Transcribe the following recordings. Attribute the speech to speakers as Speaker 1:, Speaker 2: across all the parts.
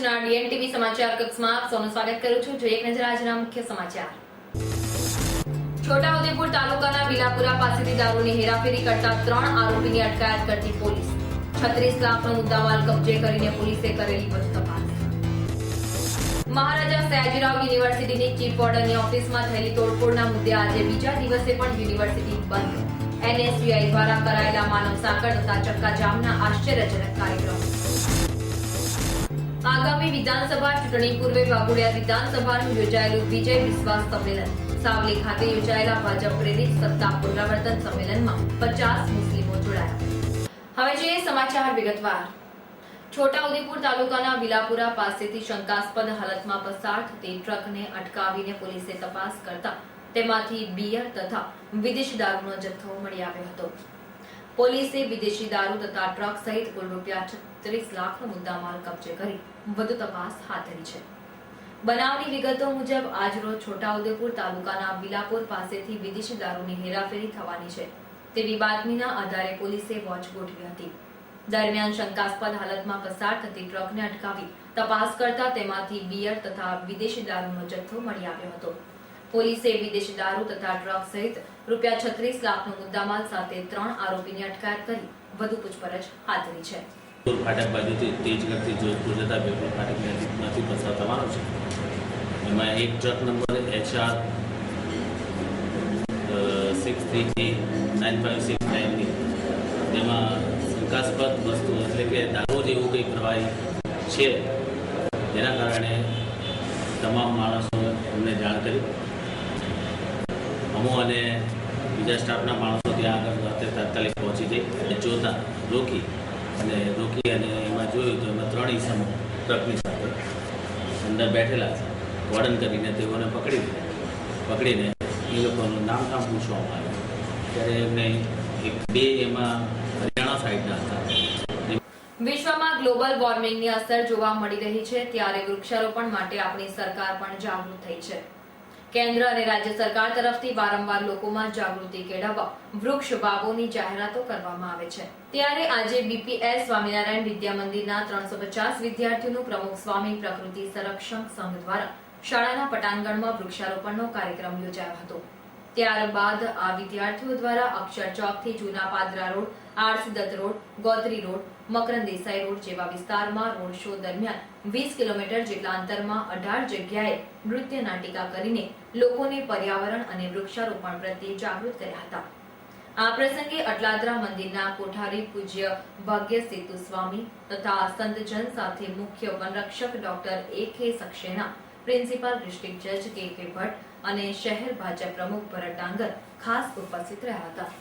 Speaker 1: ભરૂચના ડીએનટીવી સમાચાર કક્ષમાં આપ સૌનું સ્વાગત કરું છું. જોઈએ એક નજર આજના મુખ્ય સમાચાર. છોટાઉદેપુર તાલુકાના વિલાપુરા પાસેથી દારૂની હેરાફેરી કરતા 3 આરોપીની અટકાયત કરતી પોલીસ. 36 લાખનો મુદ્દામાલ કબજે કરીને પોલીસે કરેલી વધુ તપાસ. મહારાજા સયાજીરાવ યુનિવર્સિટીની ચીફ વોર્ડનની ઓફિસમાં થયેલી તોડફોડના મુદ્દે આજે બીજા દિવસે પણ યુનિવર્સિટી બંધ. એનએસયુઆઈ દ્વારા કરાયેલા માનવ સાંકળ તથા ચક્કાજામના આશ્ચર્યજનક કાર્યક્રમ. આગામી વિધાનસભા ચૂંટણી પૂર્વે વાઘોડિયા વિધાનસભાનું યોજાયેલું વિજય વિશ્વાસ સંમેલન. સાવલી ખાતે યોજાયેલા ભાજપ પ્રેરિત સત્તા પુનરાવર્તન સંમેલનમાં 50 મુસ્લિમો જોડાયા. હવે જોઈએ સમાચાર વિગતવાર. છોટાઉદેપુર તાલુકાના વિલાપુરા પાસેથી શંકાસ્પદ હાલતમાં પસાર થતી ટ્રકને અટકાવીને પોલીસે તપાસ કરતા તેમાંથી બિયર તથા વિદેશી દારૂનો જથ્થો મળી આવ્યો હતો. પોલીસે વિદેશી દારૂ તથા ટ્રક સહિત કુલ ₹36 લાખનો મુદ્દામાલ કબજે કરી વધુ તપાસ હાથ ધરી છે. બનાવની વિગતો મુજબ આજરોજ છોટાઉદેપુર તાલુકાના વિલાપુર પાસેથી વિદેશી દારૂની હેરાફેરી થવાની છે તેવી બાતમીના આધારે પોલીસે વોચ ગોઠવી હતી. દરમિયાન શંકાસ્પદ હાલતમાં પસાર થતી ટ્રકને અટકાવી તપાસ કરતા તેમાંથી બિયર તથા વિદેશી દારૂનો જથ્થો મળી આવ્યો હતો. પોલીસે વિદેશી દારૂ તથા ટ્રક સહિત ₹36 લાખનો મુદ્દામાલ સાથે 3 આરોપીની અટકાયત કરી વધુ પૂછપરછ હાથ ધરી છે.
Speaker 2: ફાટક બાજુથી તેજગઢથી જોધપુર જતા બેપુર ફાટકમાંથી પસાર થવાનો છે. એમાં એક ટ્રક નંબર HR 639569ની તેમાં શંકાસ્પદ વસ્તુ એટલે કે દારૂ જેવું કંઈ પ્રવાહી છે, જેના કારણે તમામ માણસોને અમને જાણ કરી. અમો અને બીજા સ્ટાફના માણસો ત્યાં આગળ તાત્કાલિક પહોંચી જઈ રોકી અને એમાં જોયું તો એમાં 3 ઈસમો ટ્રકની સાથે અંદર બેઠેલા છે. વોર્ડન કરીને તેઓને પકડીને એ લોકોનું નામ પૂછવામાં આવ્યું ત્યારે એમને 2 એમાં હરિયાણા સાઈડના હતા.
Speaker 1: વિશ્વમાં ગ્લોબલ વોર્મિંગની અસર જોવા મળી રહી છે ત્યારે વૃક્ષારોપણ માટે આપણી સરકાર પણ જાગૃત થઈ છે. કેન્દ્ર અને રાજ્ય સરકાર તરફથી વારંવાર લોકોમાં જાગૃતિ કેળવવા વૃક્ષ વાવોની જાહેરાતો કરવામાં આવે છે. ત્યારે આજે BPS સ્વામિનારાયણ વિદ્યા મંદિરના 350 વિદ્યાર્થીઓનું પ્રમુખ સ્વામી પ્રકૃતિ સંરક્ષણ સંઘ દ્વારા શાળાના પટાંગણમાં વૃક્ષારોપણનો કાર્યક્રમ યોજાયો હતો. ત્યારબાદ આ વિદ્યાર્થીઓ દ્વારા અક્ષર ચોકથી જૂના Padra road, RC Dutt road, Gotri road, Makarand Desai road જેવા વિસ્તારમાં રોડ શો દરમિયાન 20 કિલોમીટર જેટલા અંતરમાં 18 જગ્યાએ નૃત્ય નાટિકા કરીને લોકોને પર્યાવરણ અને વૃક્ષારોપણ પ્રત્યે જાગૃત કર્યા હતા. આ પ્રસંગે અટલાદરા મંદિરના કોઠારી પૂજ્ય ભાગ્ય સેતુ સ્વામી તથા સંતજન સાથે મુખ્ય વનરક્ષક doctor AK Saxena, principal district જજ KK ભટ્ટ અને શહેર ભાજપ પ્રમુખ ભરત ડાંગર ખાસ ઉપસ્થિત રહ્યા હતા.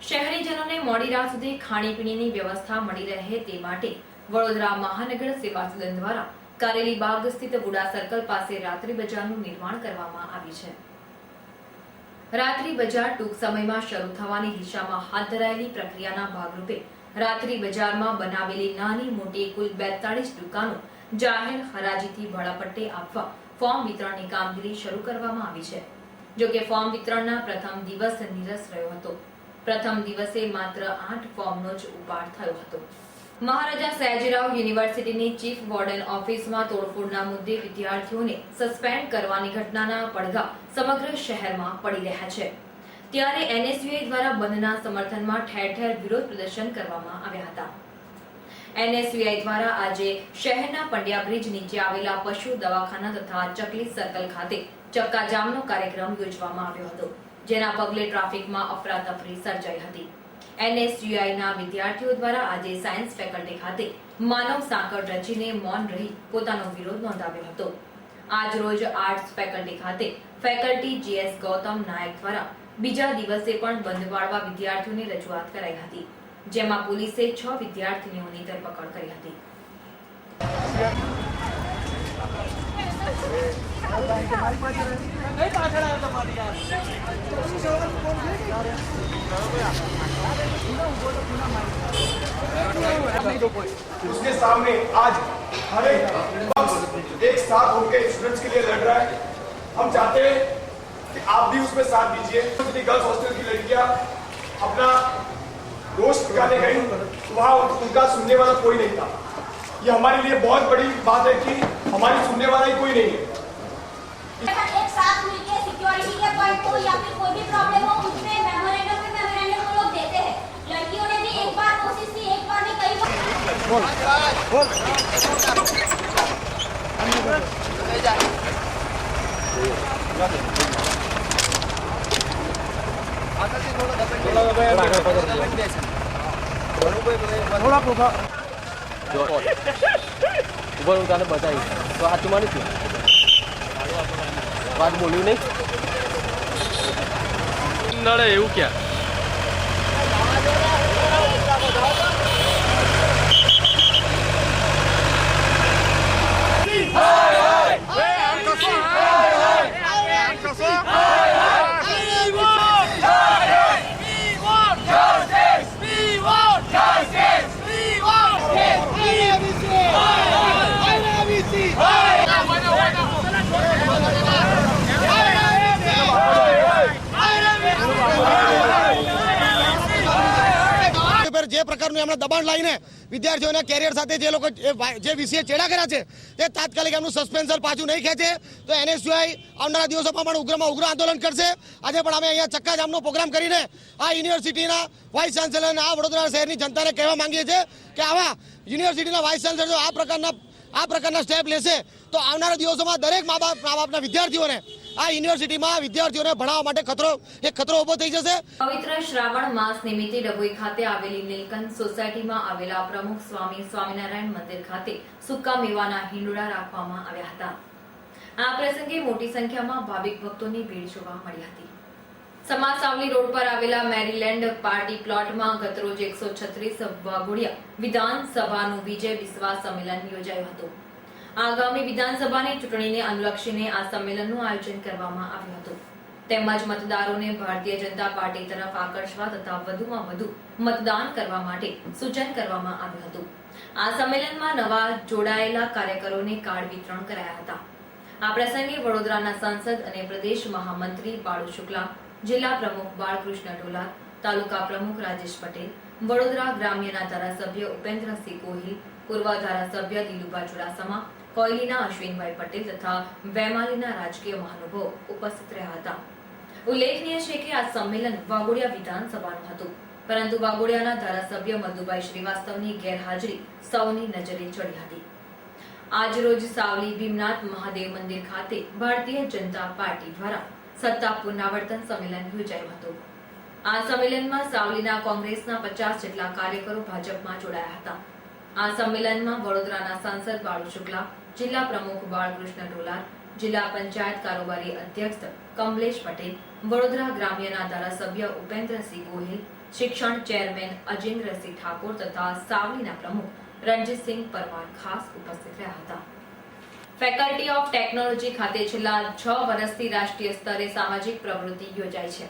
Speaker 1: શહેરીજનોને મોડી રાત સુધી ખાણીપીણીની વ્યવસ્થા મળી રહે તે માટે વડોદરા મહાનગર સેવા સદન દ્વારા કારેલીબાગ સ્થિત વુડા સર્કલ પાસે રાત્રિ બજારનું નિર્માણ કરવામાં આવ્યું છે. રાત્રિ બજાર ટૂંક સમયમાં શરૂ થવાની દિશામાં હાથ ધરાયેલી પ્રક્રિયાના ભાગરૂપે રાત્રિ બજારમાં બનાવેલી નાની મોટી કુલ 42 દુકાનો જાહેર હરાજીથી ભાડાપટ્ટે આપવા ફોર્મ વિતરણની કામગીરી શરૂ કરવામાં આવી છે. જોકે ફોર્મ વિતરણના પ્રથમ દિવસ નીરસ રહ્યો હતો. પ્રથમ દિવસે માત્ર 8 ફોર્મનો જ ઉપાડ થયો હતો. મહારાજા સયાજીરાવ યુનિવર્સિટીની ચીફ વોર્ડન ઓફિસમાં તોડફોડના મુદ્દે વિદ્યાર્થીઓને સસ્પેન્ડ કરવાની ઘટનાના પડઘા સમગ્ર શહેરમાં પડી રહ્યા છે. ત્યારે એનએસયુઆઈ દ્વારા બંધના સમર્થનમાં ઠેર ઠેર વિરોધ પ્રદર્શન કરવામાં આવ્યા હતા. એનએસયુઆઈ દ્વારા આજે શહેરના પંડ્યા બ્રિજ નીચે આવેલા પશુ દવાખાના તથા ચકલી સર્કલ ખાતે ચક્કાજામનો કાર્યક્રમ યોજવામાં આવ્યો હતો, જેના પગલે ટ્રાફિકમાં અફરાતફરી સર્જાઈ હતી. એનએસયુઆઈના વિદ્યાર્થીઓ દ્વારા આજે સાયન્સ ફેકલ્ટી ખાતે માનવ સાંકળ રચીને મૌન રહી પોતાનો વિરોધ નોંધાવ્યો હતો. આજ રોજ આર્ટ્સ ફેકલ્ટી ખાતે ફેકલ્ટી GS ગૌતમ નાયક દ્વારા બીજા દિવસે પણ બંધ પાડવા વિદ્યાર્થીઓને રજૂઆત કરાઈ હતી, જેમાં પોલીસે 6 વિદ્યાર્થીનીઓની ધરપકડ કરી હતી.
Speaker 3: उसके सामने आज हर एक साथ होकर स्टूडेंट्स के लिए लड़ रहा है। हम चाहते हैं कि आप भी उसमें साथ दीजिए। गर्ल्स हॉस्टल की लड़कियां अपना रोष निकाले गई, वहाँ उनका सुनने वाला कोई नहीं था। ये हमारे लिए बहुत बड़ी बात है कि हमारी सुनने वाला ही कोई नहीं है।
Speaker 4: एक साथ मिलकर सिक्योरिटी के पॉइंट हो या फिर कोई भी प्रॉब्लम हो, उसमें मेमोरेंडम वो लोग देते हैं। लड़कियों ने भी एक बार कोशिश की, एक बार नहीं कई बार।
Speaker 5: ઉભર હું તને બતાવી તો આ ચુમાની છું વાત બોલ્યું નહીં નડે એવું ક્યાં
Speaker 6: જે પ્રકારનું એમણે દબાણ લાવીને વિદ્યાર્થીઓના કેરિયર સાથે જે લોકો જે વિષય ચેડા કર્યા છે તે તાત્કાલિક એમનું સસ્પેન્શન પાછું નહીં ખેંચે તો એને સિવાય આવનારા દિવસોમાં પણ ઉગ્રમાં ઉગ્ર આંદોલન કરશે। આજે પણ અમે અહીંયા ચક્કાજામનો પ્રોગ્રામ કરીને આ યુનિવર્સિટીના વાઇસ ચાન્સેલર અને આ વડોદરા શહેરની જનતાને કહેવા માંગીએ છીએ કે આવા યુનિવર્સિટીના વાઇસ ચાન્સેલર જો આ પ્રકારના સ્ટેપ લેશે તો આવનારા દિવસોમાં દરેક મા બાપના વિદ્યાર્થીઓને આ યુનિવર્સિટીમાં વિદ્યાર્થીઓને ભણાવવા માટે ખતરો ઉભો થઈ જશે।
Speaker 1: પવિત્ર શ્રાવણ માસ નિમિત્તે ડભોઈ ખાતે આવેલી નીલકંઠ સોસાયટીમાં આવેલા પ્રમુખ સ્વામી સ્વામિનારાયણ મંદિર ખાતે સૂકા મેવાના હિંડોળા રાખવામાં આવ્યા હતા। આ પ્રસંગે મોટી સંખ્યામાં ભાવિક ભક્તોની ભીડ જોવા મળી હતી। સમાજ સાવલી રોડ પર આવેલા મેરીલેન્ડ પાર્ટી પ્લોટમાં ગતરોજ 136 વાઘોડિયા વિધાનસભાનું વિજય વિશ્વાસ સંમેલન યોજાયું હતું। આગામી વિધાનસભાની ચૂંટણીને અનુલક્ષીને આ સંમેલનનું આયોજન કરવામાં આવ્યું હતું તેમજ મતદારોને ભારતીય જનતા પાર્ટી તરફ આકર્ષવા તથા વધુમાં વધુ મતદાન કરવા માટે સૂચન કરવામાં આવ્યું હતું। આ સંમેલનમાં નવા જોડાયેલા કાર્યકરોને કાર્ડ વિતરણ કરાયા હતા। આ પ્રસંગે વડોદરાના સાંસદ અને પ્રદેશ મહામંત્રી બાળુ શુક્લા, જિલ્લા પ્રમુખ બાળકૃષ્ણ ઢોલાર, તાલુકા પ્રમુખ રાજેશ પટેલ, વડોદરા ગ્રામ્યના ધારાસભ્ય ઉપેન્દ્રસિંહ ગોહિલ, પૂર્વ ધારાસભ્ય દિલુભા ચુડાસમા, કોયલીના અશ્વિનભાઈ પટેલ તથા વેમાલીના રાજકીય મહાનુભાવો ઉપસ્થિત રહ્યા હતા। ઉલ્લેખનીય છે કે આ સંમેલન વાઘોડિયા વિધાનસભાનું હતું, પરંતુ વાઘોડિયાના ધારાસભ્ય મધુભાઈ શ્રીવાસ્તવની ગેરહાજરી સૌની નજરે ચડી હતી। આજ રોજ સાવલી ભીમનાથ મહાદેવ મંદિર ખાતે ભારતીય જનતા પાર્ટી દ્વારા સત્તા પુનરાવર્તન સંમેલન યોજાયું હતું। આ સંમેલનમાં સાવલીના કોંગ્રેસના 50 જેટલા કાર્યકરો ભાજપમાં જોડાયા હતા। આ સંમેલનમાં વડોદરાના સાંસદ બાળુ શુક્લા, જિલ્લા પ્રમુખ બાળકૃષ્ણ ઢોલાર, જિલ્લા પંચાયત કારોબારી અધ્યક્ષ કમલેશ પટેલ, વડોદરા ગ્રામ્યના ધારાસભ્ય ઉપેન્દ્રસિંહ ગોહિલ, શિક્ષણ ચેરમેન અજેન્દ્રસિંહ ઠાકોર તથા સાવલીના પ્રમુખ રણજીતસિંહ પરમાર ખાસ ઉપસ્થિત રહ્યા હતા। ફેકલ્ટી ઓફ ટેકનોલોજી ખાતે છેલ્લા 6 વર્ષથી રાષ્ટ્રીય સ્તરે સામાજિક પ્રવૃત્તિ યોજાય છે।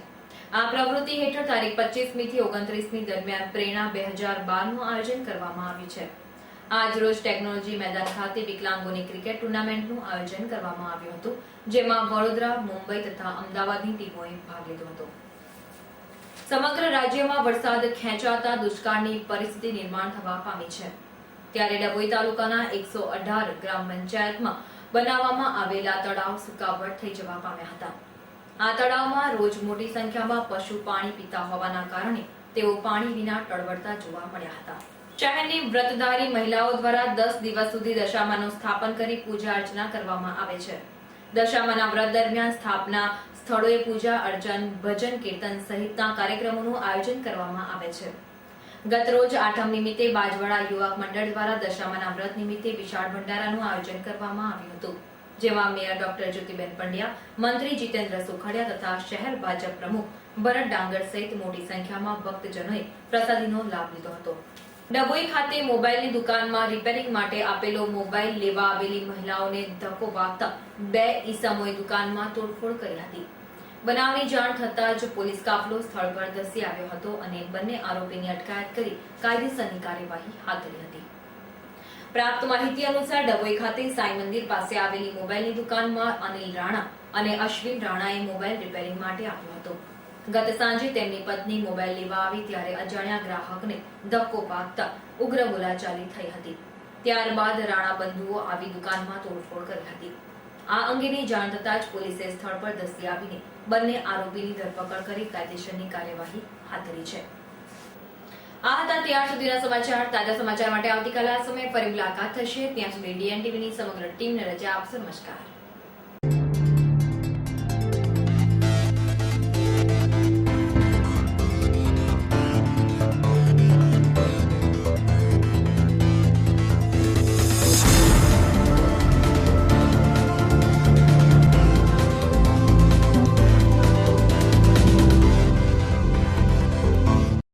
Speaker 1: આ પ્રવૃત્તિ હેઠળ તારીખ 25મી થી 29મી દરમિયાન પ્રેરણા 2012નું આયોજન કરવામાં આવ્યું છે। આજ રોજ ટેકનોલોજી મેદાન ખાતે વિકલાંગોની ક્રિકેટ ટુર્નામેન્ટનું આયોજન કરવામાં આવ્યું હતું, જેમાં વડોદરા, મુંબઈ તથા અમદાવાદની ટીમોએ ભાગ લીધો હતો। સમગ્ર રાજ્યમાં વરસાદ ખેંચાતા દુષ્કાળની પરિસ્થિતિ નિર્માણ થવા પામી છે, ત્યારે ડભોઈ તાલુકાના 118 ગ્રામ પંચાયતમાં બનાવવામાં આવેલા તળાવ સુકાવટ થઈ જવા પામ્યા હતા। આ તળાવમાં રોજ મોટી સંખ્યામાં પશુ પાણી પીતા હોવાના કારણે તેઓ પાણી વિના ટળવળતા જોવા મળ્યા હતા। શહેરની વ્રતધારી મહિલાઓ દ્વારા 10 દિવસ સુધી દશામાનું સ્થાપન કરી પૂજા અર્ચના કરવામાં આવે છે। દશામાના વ્રત દરમિયાન સ્થાપના સ્થળોએ પૂજા અર્ચન, ભજન કીર્તન સહિતના કાર્યક્રમોનું આયોજન કરવામાં આવે છે। ગતરોજ આઠમ નિમિત્તે બાજવાડા યુવક મંડળ દ્વારા દશામાના વ્રત નિમિત્તે વિશાળ ભંડારાનું આયોજન કરવામાં આવ્યું હતું, જેમાં મેયર ડોક્ટર જ્યોતિબેન પંડ્યા, મંત્રી જીતેન્દ્ર સુખડિયા તથા શહેર ભાજપ પ્રમુખ ભરત ડાંગર સહિત મોટી સંખ્યામાં ભક્તજનોએ પ્રસાદીનો લાભ લીધો હતો। ડભોઈ ખાતે મોબાઈલની દુકાનમાં રિપેરિંગ માટે આપેલો મોબાઈલ લેવા આવેલી મહિલાઓને ધક્કો વાગતા 2 ઈસમોએ દુકાનમાં તોડફોડ કરી હતી. બનાવની જાણ થતાં જ પોલીસ કાફલો સ્થળ પર ધસી આવ્યો હતો અને બંને આરોપીની અટકાયત કરી કાયદેસરની કાર્યવાહી હાથ ધરી હતી. પ્રાપ્ત માહિતી અનુસાર ડભોઈ ખાતે સાંઈ મંદિર પાસે આવેલી મોબાઈલની દુકાનમાં અનિલ રાણા અને અશ્વિન રાણાએ મોબાઈલ રિપેરિંગ માટે આપ્યો હતો. ગત સાંજે તેમની પત્ની મોબાઈલ લેવા આવી ત્યારે અજાણ્યા ગ્રાહકને ધક્કો વાગતા ઉગ્ર બોલાચાલી થઈ હતી. ત્યારબાદ રાણા બંધુઓ આવી દુકાનમાં તોડફોડ કરી હતી. આ અંગેની જાણ થતાં જ પોલીસે સ્થળ પર ધસી આવીને બંને આરોપીની ધરપકડ કરી કાયદેસરની કાર્યવાહી હાથ ધરી છે. આ હતા ત્યાર સુધીના સમાચાર. તાજા સમાચાર માટે આવતીકાલે આ સમયે ફરી મુલાકાત થશે. ત્યાં સુધી DN TVની સમગ્ર ટીમને રજા આપશો. નમસ્કાર.